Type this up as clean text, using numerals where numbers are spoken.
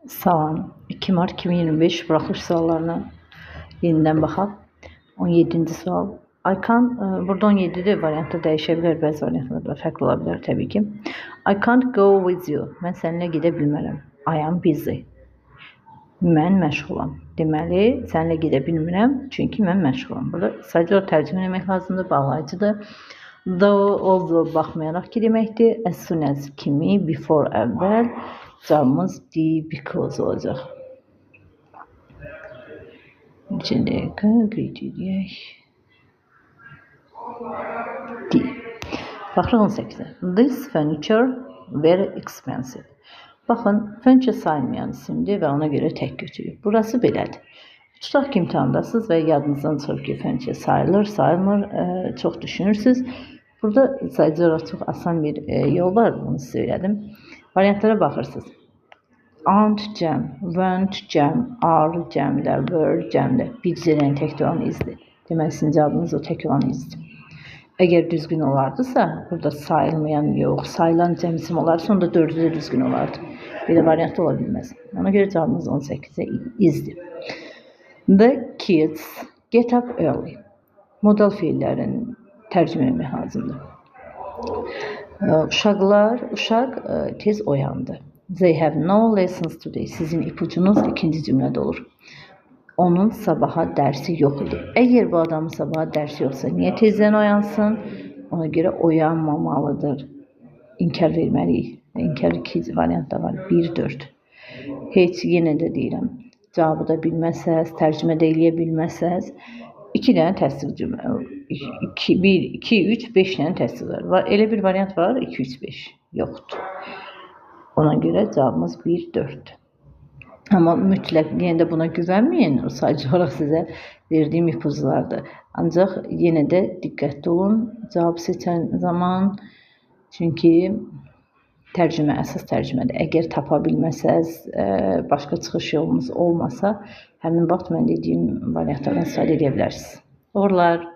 Salam. 2 Mart 2025 buraxılış suallarına yenidən baxaq. 17-ci sual. Burada 17-dir, variantı dəyişə bilər, bəzi variantlarda fərqli ola bilər təbii ki. I can't go with you. Mən səninlə gedə bilmərəm. I am busy. Mən məşğulam. Deməli, səninlə gedə bilmirəm, çünki mən məşğulam. Burada sadəcə tərcümə etmək lazımdır, bağlayıcıdır. Though, although baxmayaraq ki deməkdir. As soon as kimi, before əvvəl. Cevabımız D, because olacaq. İkinci dəqiqə, qeyd edək. D. Baxırıq 18-ə. This furniture very expensive. Baxın, furniture sayılmayan isimdir və ona görə tək götürüb. Burası belədir. Tutaq ki, imtahanda və yadınızdan çıxıb ki, furniture sayılır, sayılmır, çox düşünürsünüz. Burada sadəcə olaraq çox asan bir yol var, bunu söylədim. Variantlara baxırsınız. Aren't cəm, weren't cəm, are cəmdə, were cəmdə. Bir cərəyin tək olan izdir. Deməli, sizin cavabınız o tək olan izdir. Əgər düzgün olardısa, burada sayılmayan yox, sayılan cəmsim olarsa, onda 4-ü də düzgün olardı. Bir də variant ola bilməz. Ona görə cavabımız 18-ə izdir. The kids get up early. Modal fiillərin tərcümə etmək lazımdır. Uşaq tez oyandı. They have no lessons today. Sizin ipucunuz ikinci cümlədə olur. Onun sabaha dərsi yox idi. Əgər bu adamın sabaha dərsi yoxsa, niyə tezdən oyansın? Ona görə oyanmamalıdır. İnkar verməliyik. İnkar 2 variantda var. 1-4. Heç yenə də deyirəm. Cavabı da bilməsəz, tərcümə də eləyə bilməsəz, 2 dənə təsdiq cümlə. 1, 2, 3, 5 dənə təsdiq var. Elə bir variant var, 2, 3, 5. Yoxdur. Ona görə cavabımız 1-4. Amma mütləq yenə də buna güvənməyin. O sadəcə olaraq sizə verdiyim ipuculardır. Ancaq yenə də diqqətli olun cavab seçən zaman. Çünki tərcümə əsas tərcümədir. Əgər tapa bilməsəz, başqa çıxış yolunuz olmasa, həmin vaxt mən dediyim variantlardan istifadə edə bilərsiniz. Uğurlar.